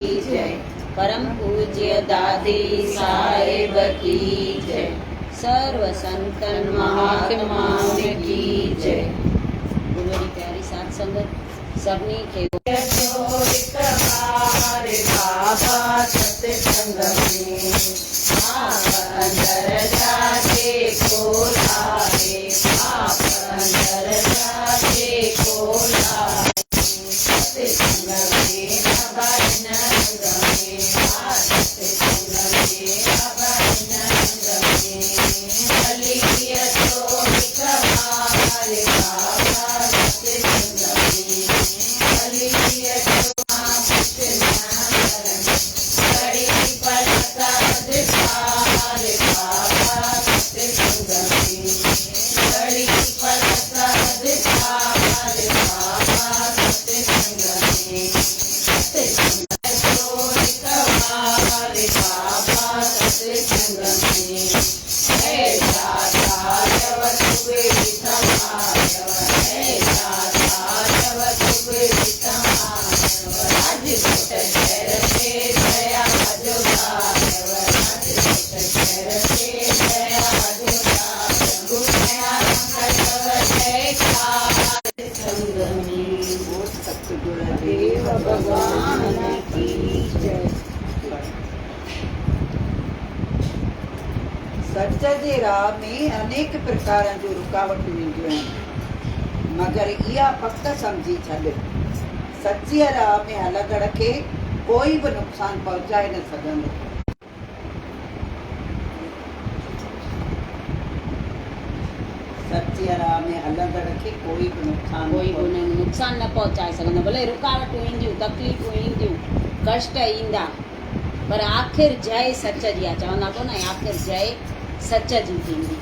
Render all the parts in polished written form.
की जय। परम पूज्य दादी साहेब की जय। सर्व संतन महात्माओं की जय। गुरु जी प्यारी साथ संगत सभी के बाबा सत्संग में आप अंदर जाके खोला रे, आप अंदर जाके खोला सत्संग में भजन रंग में, सत्संग में भजन रंग में चलिए तो निकमार बाबा सत्संग में चलिए तो बड़ी प्रसाद पार बाबा सत्संग में बड़ी प्रसाद पार बाबा सत्संग में सत्संग कमार बाबा सत्संग में है दाता जब सुबे समायव है दाता जब सुबे समायव आज सुट शहर से दया जुदायव आज सुट शहर से दया जुदायव गुणया कटव जय कार संग में सतगुरुदेव भगवान की जय। सच जे राह में अनेक प्रकार जो रुकावट ईंदियूं आहिनि, मगर इहा पक समझी छॾ सची राह में हलंदड़ खे कोई बि नुक़सान पहुचाए न सघंदो। सची राह में हलंदड़ खे कोई बि नुक़सान न पहुचाए सघंदो। भले रुकावटूं ईंदियूं, तकलीफ़ूं ईंदियूं, कष्ट ईंदा, पर आख़िर जय सच जी आहे। चवंदा कोन आख़िर जय सच जी थींदी।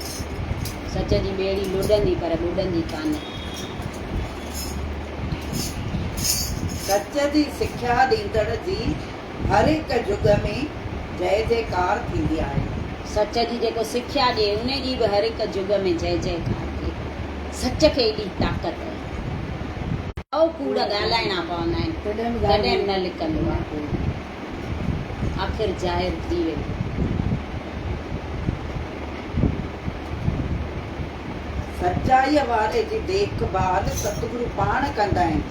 सच जी ॿेड़ी लुॾंदी पर ॿुॾंदी कान। सच जी सिख्या ॾींदड़ जी हर हिक युग में जय जयकार थींदी आहे। सच जी जेको सिख्या ॾिए उन जी बि हर हिक युग में जय जयकार थिए। सच खे एॾी ताक़त आहे। ऐं कूड़ ॻाल्हाइणा पवंदा आहिनि तॾहिं न लिकंदो आहे। आख़िर ज़ाहिर थी वेंदो। सचाईअ वारे जी देखभाल सतगुरु पाण कंदा आहिनि,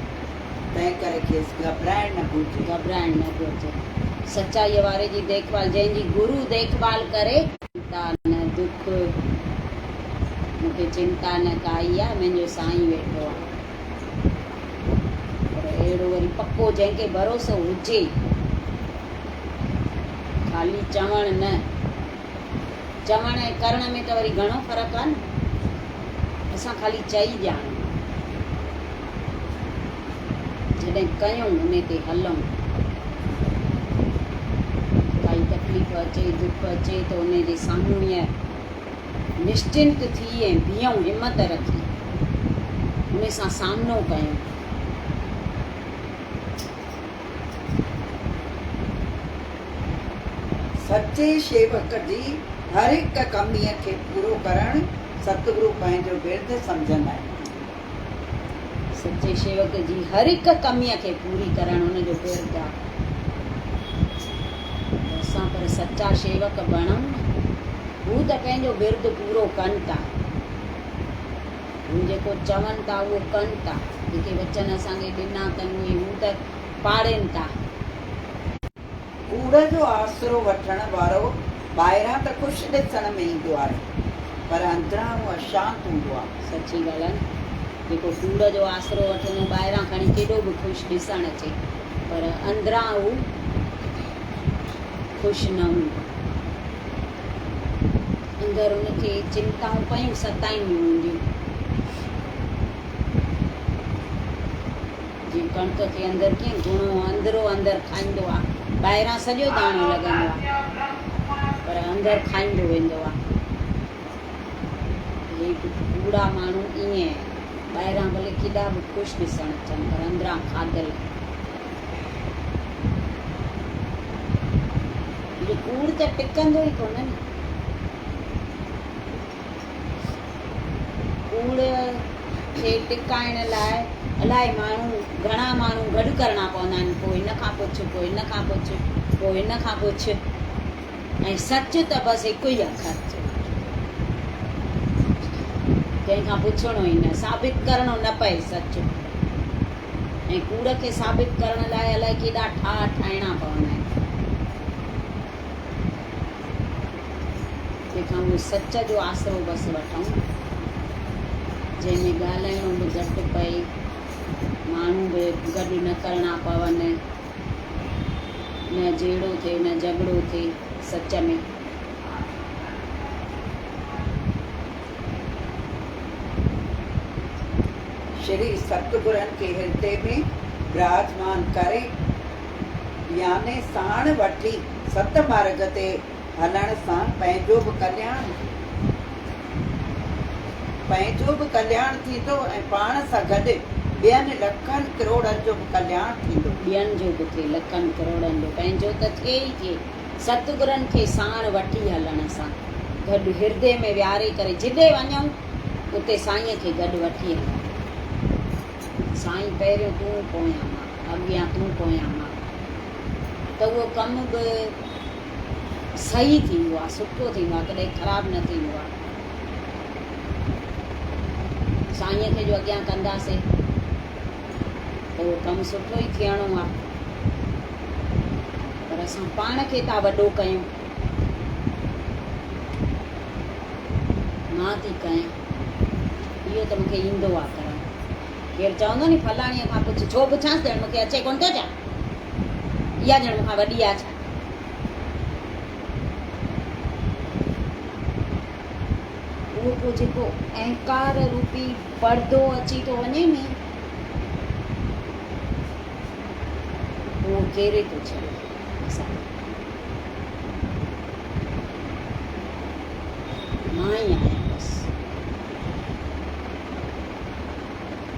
तंहिं करे खेसि घबराइण न घुरिजे। सचाईअ वारे जी देखभाल जंहिंजी गुरु देखभाल करे, चिंता न दुख मूंखे चिंता न काई आहे, मुंहिंजो साईं वेठो आहे। पर अहिड़ो वरी पको जंहिंखे भरोसो हुजे, खाली चवण न, चवण ऐं करण में त वरी घणो फ़र्क़ु आहे न। असां खाली चई ॼाणूं, जॾहिं कयूं उन ते हलूं। काई तकलीफ़ अचे दुख अचे त उन जे साम्हूं ईअं निश्चिंत थी ऐं बीहूं, हिमत रखी उन सां सामनो कयूं। सचे शेवक जी हर हिक कमीअ खे पूरो करणु सतगुरु पंहिंजो विर्द सम्झंदा आहिनि। सचे शेवक जी हर हिक कमीअ खे पूरी करणु उनजो विर्द आहे। असां पर सचा शेवक बणूं, हू त पंहिंजो विर्द पूरो कनि था। हू जेको चवनि था उहो कनि था। जेके वचन असांखे ॾिना अथनि उहे हू त पाड़नि था। कूड़ जो आसरो वठण वारो ॿाहिरां त ख़ुशि ॾिसण में ईंदो आहे, पर अंदरां उहो अशांत हूंदो आहे। सची ॻाल्हि आहे। जेको कूड़ जो आसरो वठंदो ॿाहिरां खणी केॾो बि ख़ुशि ॾिसणु अचे, पर अंदरां हू ख़ुशि न हूंदो। अंदरि हुनखे चिंताऊं पयूं सताईंदियूं हूंदियूं। जीअं कणिक खे अंदरि कीअं गुणो अंदरो अंदरि खाईंदो आहे, ॿाहिरां सॼो दाणो लॻंदो आहे, पर अंदरि खाईंदो वेंदो आहे। हे कूड़ा माण्हू ईअं ॿाहिरां भले केॾा बि ख़ुशि ॾिसणु अचनि, पर अंदरां खाधल। कूड़ त टिकंदो ई कोन न। कूड़ खे टिकाइण लाइ अलाए माण्हू घणा माण्हू गॾु करणा पवंदा आहिनि, पोइ हिन खां पुछ, पोइ हिन खां पुछ, पोइ हिन खां पुछ, ऐं सच त बसि हिकु ई अखर कंहिंखां पुछणो ई न, साबित करणो न पए सच। ऐं कूड़ खे साबित करण लाइ अलाए केॾा ठाहिणा पवंदा आहिनि। तंहिंखां उहे सच जो आसरो बसि वठूं, जंहिंमें ॻाल्हाइणो बि घटि पए, माण्हू बि गॾु न करणा पवनि, न जहिड़ो थिए न झगड़ो थिए सच में। श्री सतगुरनि खे हृदय में विराजमान करे, याने साण वठी सत मार्ग ते हलण सां पंहिंजो बि कल्याण थींदो ऐं पाण सां गॾु ॿियनि लखनि करोड़नि जो बि कल्याण थींदो। ॿियनि जो बि थिए, लखनि करोड़नि जो, पंहिंजो त थिए ई थिए। सतगुरनि खे साण वठी हलण सां गॾु हृदय में विहारे करे जिॾे वञूं उते साईंअ खे गॾु वठी हलूं। साईं पहिरियों तूं पोयां मां, अॻियां तूं पोयां मां, त उहो कमु बि सही थींदो आहे, सुठो थींदो आहे, कॾहिं ख़राबु न थींदो आहे। साईंअ खे जो अॻियां कंदासीं त उहो कमु सुठो ई थियणो आहे। पर असां पाण खे था वॾो कयूं, मां थी कयां, इहो त मूंखे ईंदो आहे करणु। केरु चवंदो नी फलाणीअ खां पुछ, छो पुछांसि, ॼण मूंखे अचे कोन थो छा, इहा ॼण मूंखां वॾी आहे छा। उहो पोइ जेको अहंकार रूपी पर्दो अची थो वञे नी, उहो घेरे थो छॾे असां। मां ई आहियां बसि।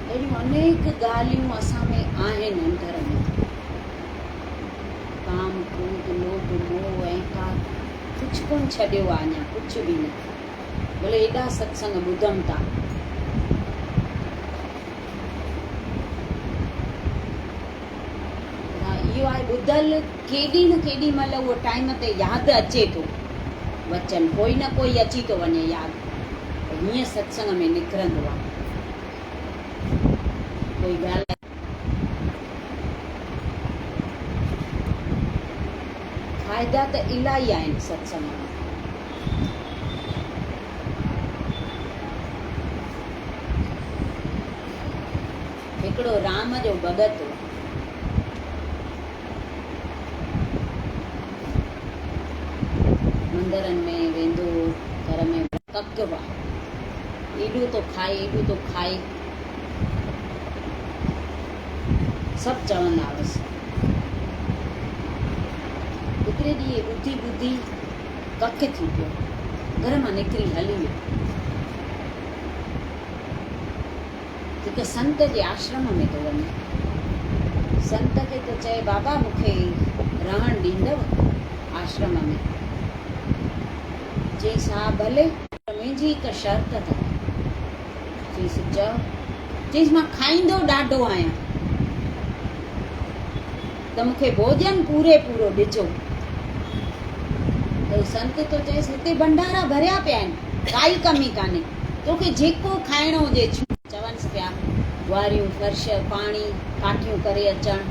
अहिड़ियूं अनेक ॻाल्हियूं असां में आहिनि अंदर में, काम, क्रोध, लोभ, मोह, अहंकार, कुझु कोन छॾियो आहे अञा, कुझु बि न। भले एॾा सत्संग ॿुधूं था, इहो आहे ॿुधल केॾी न केॾी महिल उहो टाइम ते यादि अचे थो वचन, कोई न कोई अची थो वञे यादि, हीअं सत्संग में निकिरंदो आहे कोई ॻाल्हि। फ़ाइदा त इलाही आहिनि सत्संग में। हिकिड़ो राम जो भॻत हो, मंदरनि में वेंदो, घर में कक हुआ, एॾो तो खाए, एॾो तो खाए, सभु चवंदा हुअसि। हिकिड़े ॾींहुं ॿुधी ॿुधी कख थी पियो, घर मां निकिरी हली वियो। हिकु संत जे आश्रम में थो वञे, संत खे थो चए, बाबा मूंखे रहणु ॾींदव आश्रम में? चईसि हा भले, मुंहिंजी हिकु शर्त अथव। चईसि चओ। चईसि मां खाईंदो ॾाढो आहियां, त मूंखे भोजन पूरे पूरो ॾिजो। त संत तो चएसि हिते भंडारा भरिया पिया आहिनि, काई कमी कान्हे, तोखे जेको खाइणो हुजे चवनिसि पिया, वारियूं, फर्श, पाणी, काठियूं करे अचनि,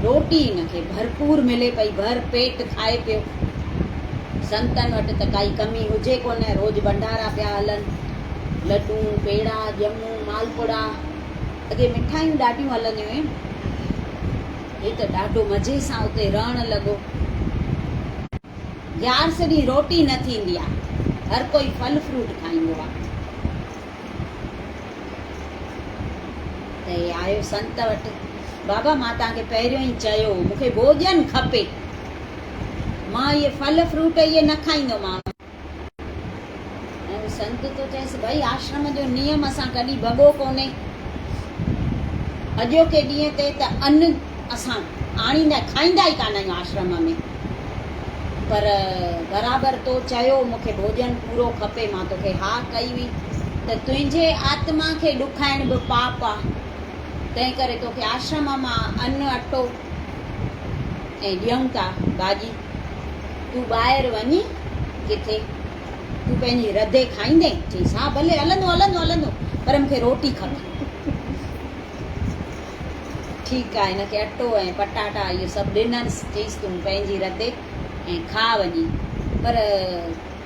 रोटी हिनखे भरपूर मिले पई, भर पेट खाए पियो। संतनि वटि त काई कमी हुजे कोन, रोज़ भंडारा पिया हलनि, लड्डू, पेड़ा, ॼमूं, मालपुड़ा, अॻे मिठाइयूं ॾाढियूं हलंदियूं आहिनि। हे त ॾाढो मज़े सां उते रहणु लॻो। ग्यारस ॾींहुं रोटी न थींदी आहे, हर कोई फल फ्रूट खाईंदो आहे। त हे आयो संत वटि, बाबा मां तव्हांखे पहिरियों ई चयो मूंखे भोजन खपे, मां इहे फल फ्रूट इहे न खाईंदोमांव। ऐं संत तो चएसि भाई आश्रम जो नियम असां कॾहिं भॻो कोन्हे, अॼोके ॾींहं ते त अन्न असां आणींदा खाईंदा ई कान आहियूं आश्रम में, पर बराबरि तो चयो मूंखे भोजन पूरो खपे, मां तोखे हा कई हुई, त तुंहिंजे आत्मा खे ॾुखाइण बि पाप आहे। तंहिं करे तोखे आश्रम मां अन्न अटो ऐं ॾियूं था भाॼी, तूं ॿाहिरि वञी किथे तूं पंहिंजी रधे खाईंदे? चईसि हा भले हलंदो हलंदो हलंदो, पर मूंखे रोटी खपे। ठीकु आहे, हिनखे अटो ऐं पटाटा इहो सभु ॾिनसि, चईसि तूं पंहिंजी रधे ऐं खा वञी, पर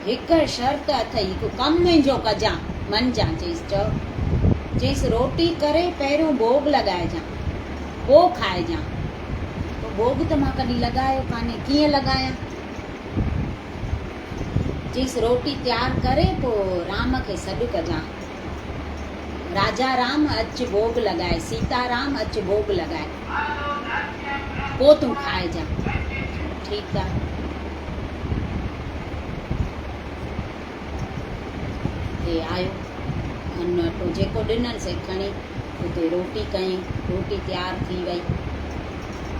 हिकु शर्त अथई, हिकु कमु मुंहिंजो कजां मञजां। चईसि चओ। चईसि रोटी करे पहिरियों भोग लॻाइजां, पोइ खाइजां। भोग त मां कॾहिं लॻायो कान्हे, कीअं लॻायां? चईसि रोटी तयारु करे पोइ राम खे सॾु कजां, राजा राम अच भोग लॻाए, सीता राम अच भोग लॻाए, पोइ तूं खाइजां। ठीकु आहे। हे आयो अन्न अटो जेको ॾिननि से खणी उते रोटी कयईं, रोटी तयारु थी वई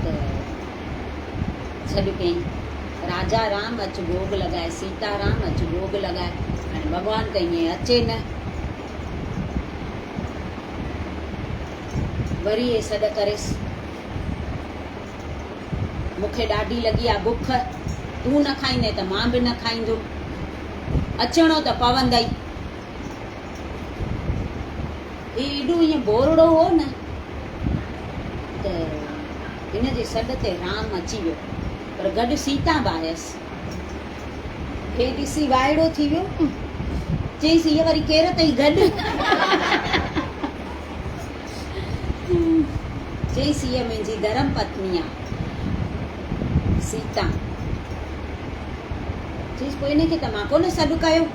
त सॾु कयईं, राजा राम अच भोग लॻाए, सीता राम अच भोग लॻाए। हाणे भॻवानु त ईअं अचे न, वरी हे सॾ करेसि, मूंखे ॾाढी लॻी आहे बुख, तूं न खाईंदे त मां बि न खाईंदुमि, अचिणो त पवंदई। एॾो ईअं बोरड़ो हो न, त हिन जे सॾ ते राम अची वियो, पर गॾु सीता बि आयसि। हे ॾिसी वाइड़ो थी वियो, चईसि हीअ वरी केरु अथई गॾु? चईसि हीअ मुंहिंजी धर्म पत्नी आहे सीता। चईसि पोइ हिनखे त मां कोन सॾु कयो।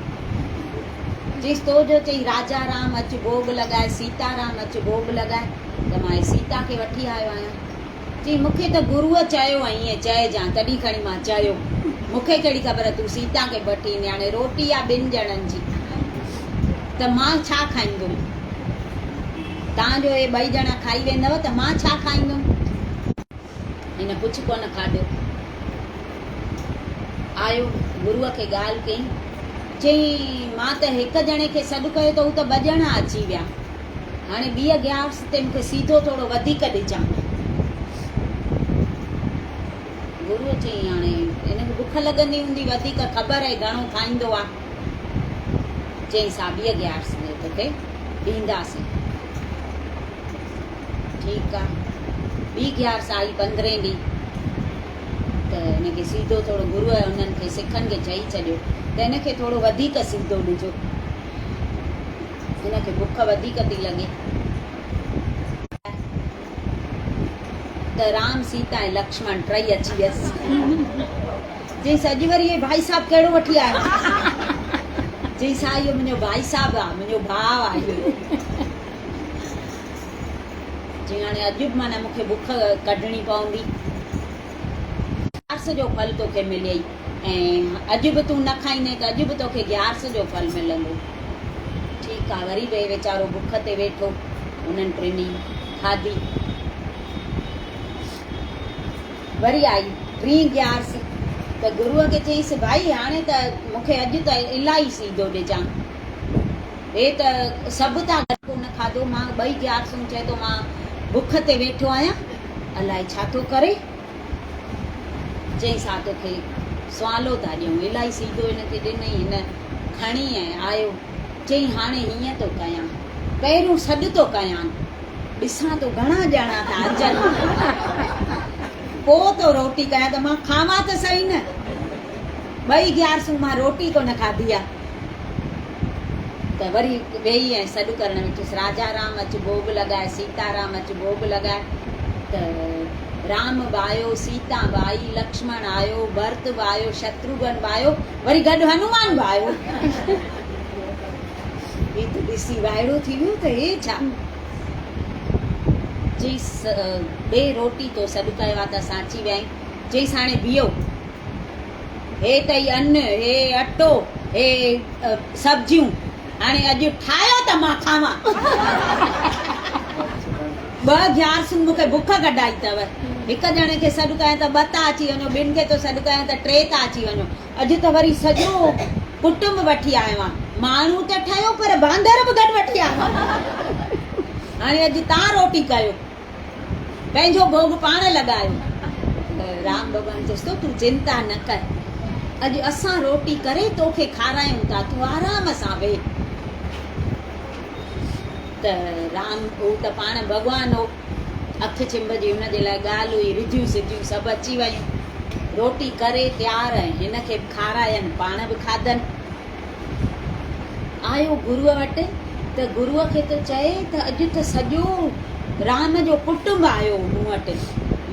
चईसि तो जो चई राजा राम अच भोग लॻाए, सीता राम अच भोग लॻाए, त मां सीता खे वठी आयो आहियां। चई मूंखे त गुरुअ चयो ऐं ईअं चइजां, तॾहिं खणी मां चयो, मूंखे कहिड़ी ख़बर तूं सीता खे वठी ईंदे। हाणे रोटी आहे ॿिनि ॼणनि जी, त मां छा खाईंदुमि? तव्हांजो हे ॿई ॼणा खाई वेंदव त मां छा खाईंदुमि? हिन कुझु कोन खाधो। आयो गुरुअ खे ॻाल्हि कई, चई मां त हिकु ॼणे खे सॾु कयो त हू त ॿ ॼणा अची विया, हाणे ॿीअ ग्यारस ते मूंखे सीधो थोरो वधीक ॾिजां। गुरुअ चई हाणे हिनखे बुख लॻंदी हूंदी वधीक, ख़बर आहे घणो खाईंदो आहे। चई सा ॿीअ ग्यारस में तोखे ॾींदासीं। ठीकु आहे। ॿी ग्यारस आई 15 ॾींहुं, त हिनखे सीधो थोरो गुरुअ हुननि खे सिखनि खे चई छॾियो त हिनखे थोरो वधीक सीधो ॾिजो, हिनखे बुख वधीक थी लॻे। त राम सीता ऐं लक्ष्मण टई अची वियसि। चईसि अॼु वरी हे भाई साहब कहिड़ो वठी आयो? चईसि हा इहो मुंहिंजो भाई साहब आहे, मुंहिंजो भाउ आहे इहो। चई हाणे अॼु बि माना मूंखे बुख कढणी पवंदी, ग्यारस जो फल तोखे मिले, ऐं अॼु बि तूं न खाईंदे त अॼु बि तोखे ग्यारस जो फल मिलंदो। ठीकु आहे। वरी बि वीचारो बुख ते वेठो, उन्हनि टिनी खाधी। वरी आई 3 ग्यारस, त गुरुअ खे चईसि भाई हाणे त मूंखे अॼु त इलाही सीधो ॾिजां, हे त सभु था गॾु कोन खाधो, मां 2 ग्यारसूं चए थो मां बुख ते वेठो आहियां, अलाए छा थो करे। चईसि हा तोखे सवालो था ॾियूं, इलाही सीधो हिनखे ॾिनई, हिन खणी ऐं आयो। चई हाणे हीअं थो कयां, पहिरियों सॾु थो कयां, ॾिसां थो घणा ॼणा था अचनि, पोइ तो रोटी कयां, त मां खावां त सही न। 2 ग्यारसूं मां रोटी कोन खाधी आहे। त वरी वेही ऐं सॾु करणु वेठुसि, राजा राम अच भोग लॻाए, सीता राम अच भोग लॻाए। त राम बि आयो, सीता बि आई, लक्ष्मण आयो, भरत बि आयो, शत्रुघ्न बि आयो, वरी गॾु हनुमान बि आयो। ही त ॾिसी वाइड़ो थी वियो त हे छा? चईसि ॿे रोटी तो सॾु कयो आहे त असां अची विया आहियूं। चईसि हाणे बीहो, हे अथई अन्न, हे अटो, हे सब्जियूं, हाणे अॼु ठाहियो त मां खावां। 2 ग्यारसूं मूंखे बुख कढाई अथव, हिकु ॼणे खे सॾु कयां त 2 था अची वञो, 2 खे तो सॾु कयां त 3 था अची वञो, अॼु त वरी सॼो कुटुंब वठी आयो आहे, माण्हू त ठहियो पर बांदर बि गॾु वठी आया। हाणे अॼु तव्हां रोटी कयो, पंहिंजो भोग पाण लॻायो। राम भॻवान चएसि थो तूं चिंता न कर, अॼु असां रोटी करे तोखे खारायूं था, तूं आराम सां वेह। त राम हू त पाण भॻवान हो, अखि चिंबजी हुनजे लाइ ॻाल्हि हुई, रिझियूं सिधियूं सभु अची वयूं, रोटी करे तयारु आहे, हिनखे बि खारायनि पाण बि खाधनि। आयो गुरूअ वटि त गुरूअ खे त चए त अॼु त सॼो राम जो कुटुंब आयो मूं वटि,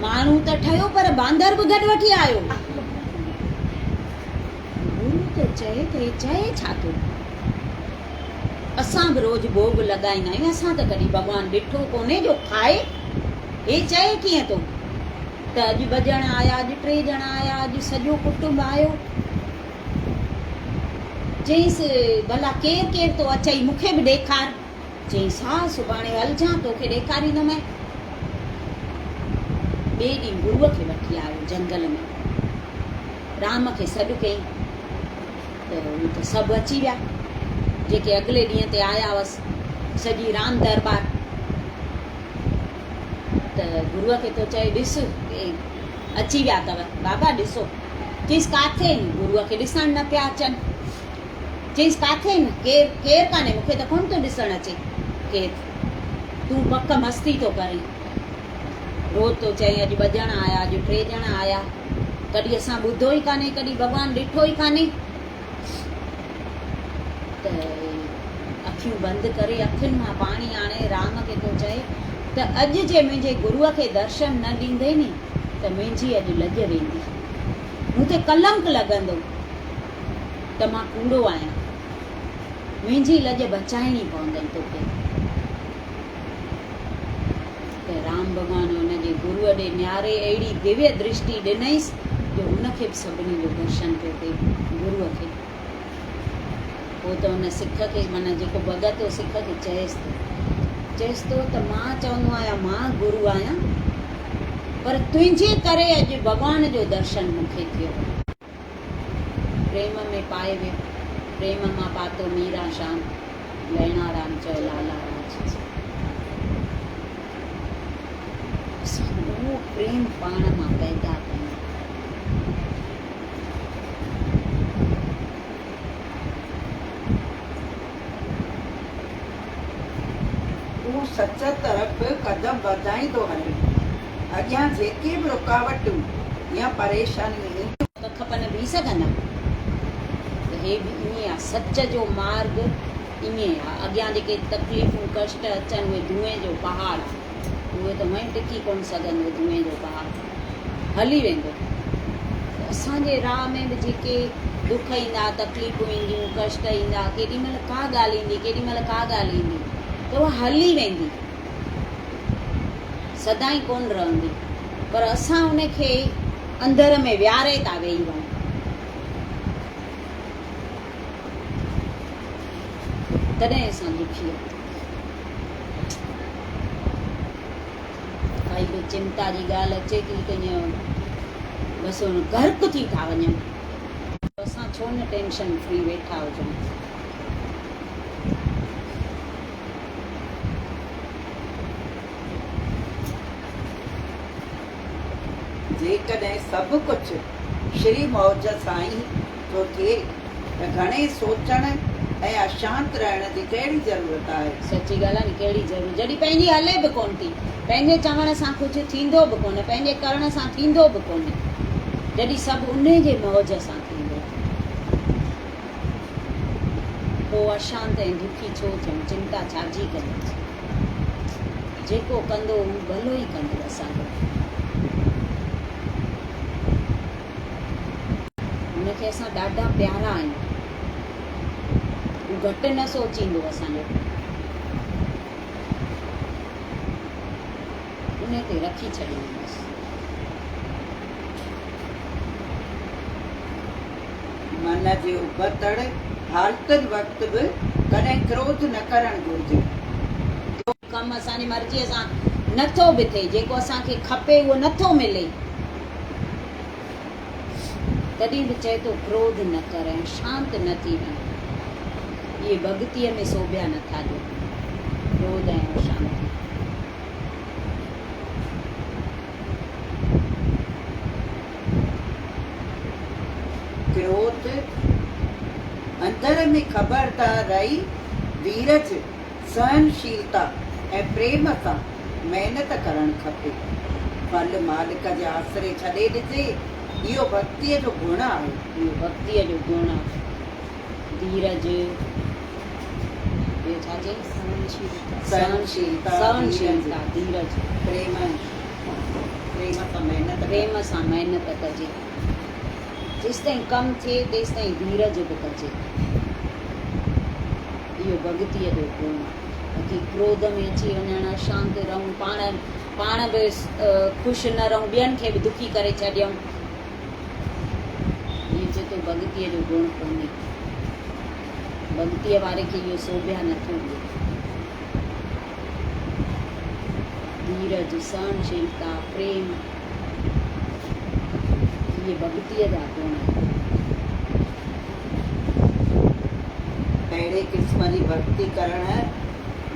माण्हू त ठहियो पर बांदर बि गॾु वठी आयो। गुरू त चए त हे चए छा थो, असां बि रोज़ भोग लॻाईंदा आहियूं, असां त कॾहिं भॻवानु ॾिठो कोन्हे जो खाए, हे चए कीअं थो त अॼु ॿ ॼणा आया, अॼु 3 ॼणा आया, अॼु सॼो कुटुंब आयो। चईसि भला केरु केरु थो अचई, मूंखे बि ॾेखार। चईसि हा सुभाणे हलजां तोखे ॾेखारींदोमांइ। ॿिए ॾींहुं गुरूअ खे वठी आयो जंगल में, राम खे सॾु कयईं त हू त सभु अची विया जेके अॻिले ॾींहं ते आया हुअसि, सॼी राम दरबार। त गुरूअ खे थो चए ॾिस अची विया अथव बाबा ॾिसो। चईसि काथे आहिनि, गुरूअ खे ॾिसण न पिया अचनि। चईसि काथे आहिनि, केरु कान्हे, मूंखे त कोन थो ॾिसणु अचे केरु, तूं पक मस्ती थो करीं, रोज़ थो चई अॼु 2 ॼणा आया, अॼु 3 ॼणा आया, कॾहिं असां ॿुधो ई कान्हे, कॾहिं भॻवानु ॾिठो ई कान्हे। त अखियूं बंदि करे अखियुनि मां पाणी आणे राम खे थो चए त अॼु जे मुंहिंजे गुरूअ खे दर्शन न ॾींदे नी त मुंहिंजी अॼु लॼ वेंदी, मूं ते कलंक लॻंदो त मां कूड़ो आहियां, मुंहिंजी लॼ बचाइणी पवंदई तोखे। त राम भॻवानु हुनजे गुरूअ ॾे न्यारे अहिड़ी दिव्य दृष्टि ॾिनईसि जो हुनखे बि सभिनी जो दर्शन पियो थिए, गुरूअ खे। पोइ त हुन सिख खे माना जेको भॻत हो सिख खे चएसि थो त मां चवंदो आहियां मां गुरू आहियां, पर तुंहिंजे करे अॼु भॻवान जो दर्शन मूंखे थियो। प्रेम में पाए वियो, प्रेम मां पातो मीरा शाम, लहणा राम चयो लाला राज। उहो प्रेम पाण मां पैदा कयूं। तूं सच तरफ़ कदम वधाईंदो हले, अॻियां जेके बि रुकावटूं या परेशानियूं ईंदियूं त खपनि बीह सघंदा, त हे बि ईअं आहे, सच जो मार्ग ईअं आहे। अॻियां जेके तकलीफ़ूं कष्ट अचनि उहे धुएं जो पहाड़, उहे त वहीं टिकी कोन सघंदो, धुएं जो पहाड़ हली वेंदो। असांजे राह में बि जेके दुख ईंदा, तकलीफ़ूं ईंदियूं, कष्ट ईंदा, केॾीमहिल का ॻाल्हि ईंदी, केॾीमहिल का ॻाल्हि ईंदी, त उहा हली वेंदी, सदाईं कोन रहंदी, पर असां उनखे अंदर में विहारे था वेही वञूं। तॾहिं असां दुखी आहियूं। काई बि चिंता जी ॻाल्हि अचे थी त ईअं बसि हुन गर्क थी था वञूं, असां छो न टेंशन फ्री वेठा हुजूं। जेकॾहिं सभु कुझु श्री मौज सां ई थो थिए त घणे सोचण ऐं अशांत रहण जी कहिड़ी ज़रूरत आहे। सची ॻाल्हि आहे न, कहिड़ी ज़रूरत, जॾहिं पंहिंजी हले बि कोन थी, पंहिंजे चवण सां कुझु थींदो बि कोन्हे, पंहिंजे करण सां थींदो बि कोन्हे, जॾहिं सभु उन जे मौज सां थींदो, पोइ अशांत ऐं दुखी छो थियूं, चिंता छाजी कयूं। जेको कंदो हू भलो ई कंदो असांजो, हुनखे असां ॾाढा प्यारा आहियूं, हू घटि न सोचींदो असांजो, उन ते रखी छॾींदासीं। मन जे उबतड़ हालतुनि वक़्तु बि कॾहिं क्रोध न करणु घुरिजे। कमु असांजी मर्ज़ीअ सां नथो बि थिए, जेको असांखे खपे उहो नथो मिले, तॾहिं बि चए थो क्रोध न कर, शांत न थी वञ। इहे भॻतीअ में सोभिया नथा ॾियो, क्रोध ऐं अशांति। क्रोध अंदर में ख़बरदार रही धीरज सहनशीलता ऐं प्रेम सां महिनत करणु खपे। फल मालिक जे आसरे छॾे ॾिजे, इहो भक्तीअ जो गुण आहे। इहो भक्तीअ जो गुण आहे। धीरज, ॿियो छा चई? सहनशीलता, धीरज, प्रेम सां महिनत कजे। जेसि ताईं कमु थिए तेसि ताईं धीरज बि कजे। इहो भॻतीअ जो गुण आहे। बाक़ी क्रोध में अची वञणु, अशांत रहूं, पाण बि ख़ुशि न रहूं, ॿियनि खे बि दुखी करे छॾियऊं, इहो चए थो भॻतीअ जो गुण कोन्हे। भॻतीअ वारे खे इहो सोभिया नथो ॾिए। धीरज, सहनशीलता, प्रेम, इहे भॻतीअ जा गुण आहिनि। अहिड़े क़िस्म जी भक्ति करण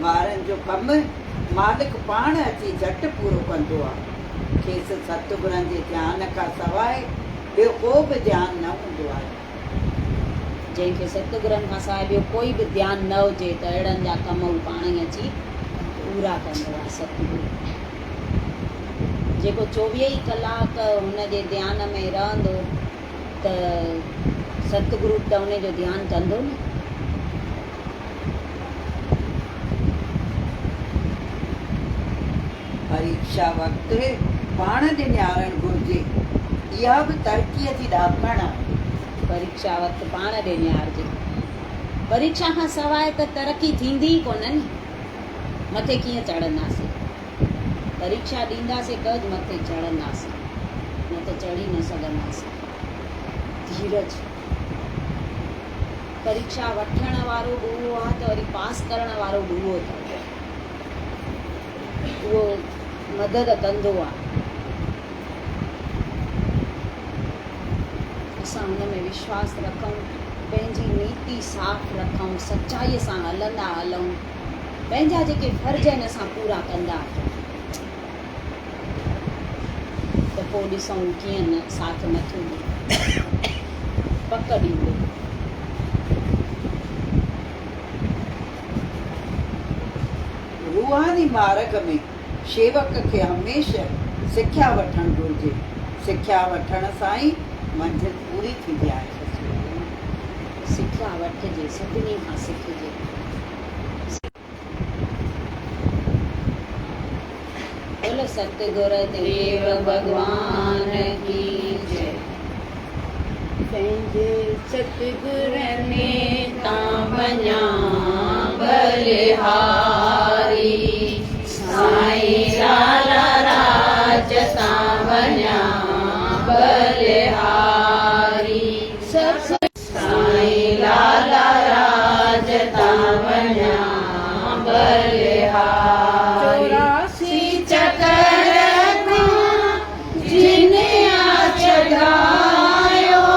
वारनि जो कमु मालिक पाण अची झटि पूरो कंदो आहे। खेसि सतगुरनि जे ध्यान खां सवाइ ॿियो को बि ध्यानु न हूंदो आहे। जंहिंखे सतगुरनि खां सवाइ ॿियो कोई बि ध्यानु न हुजे त अहिड़नि जा कम हू पाण ई अची पूरा कंदो आहे सतगुरु। जेको 24 कलाक हुनजे ध्यान में रहंदो त सतगुरु त हुनजो ध्यानु कंदो न। परीक्षा वक़्तु पाण ॾियारणु घुरिजे, इहा बि तरक़ीअ जी ॾाकण आहे। परीक्षा वक़्तु पाण ॾियारजे। परीक्षा खां सवाइ त तरक़ी थींदी ई कोन न। मथे कीअं चढ़ंदासीं? परीक्षा ॾींदासीं कज मथे चढ़ंदासीं, न त चढ़ी न सघंदासीं। धीरज, परीक्षा वठण वारो बि उहो आहे त वरी पास करण वारो बि उहो अथव। उहो मदद कंदो आहे। असां हुन में विश्वास रखूं, पंहिंजी नीति साफ़ रखूं, सचाईअ सां हलंदा हलूं, पंहिंजा जेके फर्ज़ आहिनि असां पूरा कंदा अचूं, त पोइ ॾिसूं कीअं न साथ नथो ॾिए, पक ॾींदो। रूहानी मार्ग में शेवक खे हमेशह सिख्या वठणु घुरिजे। सिख्या वठण सां ई मंज़िल पूरी थींदी आहे। सिख्या वठिजे, सभिनी खां सिखिजे। बोलो सतगुरु देव भगवान की जय। पंहिंजे सतगुर में तां बञा बलिहारी, साईं लाला राज तां बञा बलिहारी। साईं लाला राज तां बञा बलिहारी। 84 चकर जिन चढ़ायो,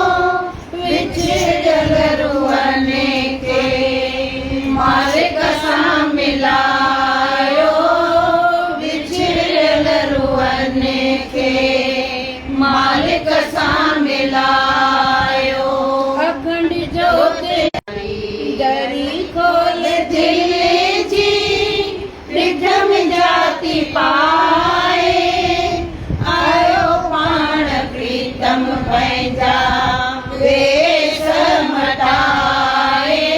विछड़ल रूहन के मालिक सां मिलायो, विछड़ल रूहन के मालिक सां मिलायो। अखंड जोत दरी खोल दिल जी, रिधम जाति पाए, आयो पाण प्रीतम पंहिंजा वेश मटाए,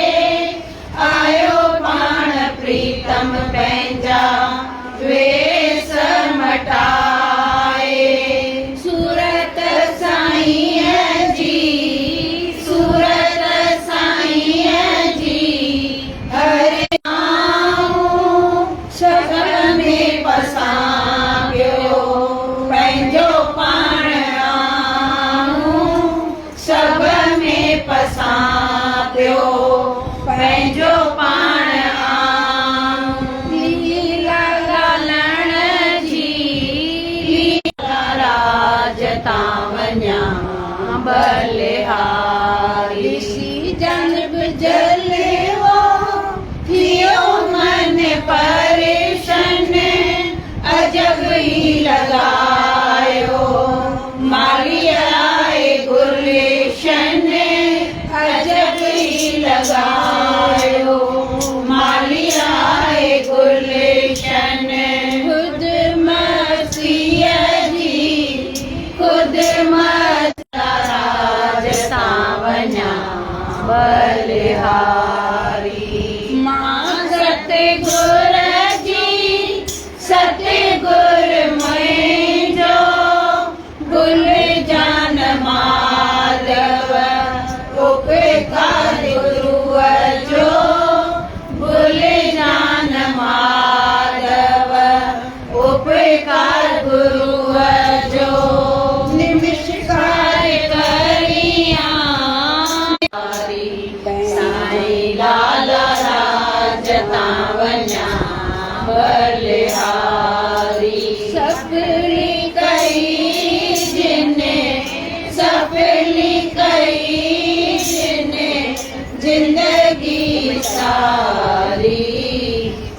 आयो पाण प्रीतम पंहिंजा वेश मटाए। सूरत साईं जी, सूरत साईं जी, हरे सब में पसां पियो पंहिंजो पाण आऊं, सब में पसां पियो पंहिंजो पाण आऊं। लीला लालण जी, लीला राज तां वञा बलिहारी। सी जन बि जलेवो लगायो मालिया गुलशन खुद मसीह जी खुद मस्ता वञा बलिहारी मां सतगुर जी सतगुर मुंहिंजो गुल जान माधव उपकार गुरुअ जो गुल जान माधव उपकार गुरुअ जो निमिषकार करिया साईं लाल राजता वञा बलिहारी सफली कई जिने सफली कई जिने जिंदगी सारी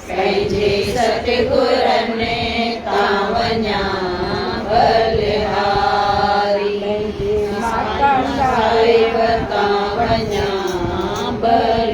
पंहिंजे सतगुरनि तां वञा बलिहारी माता साहिब तां वञा बलिहारी।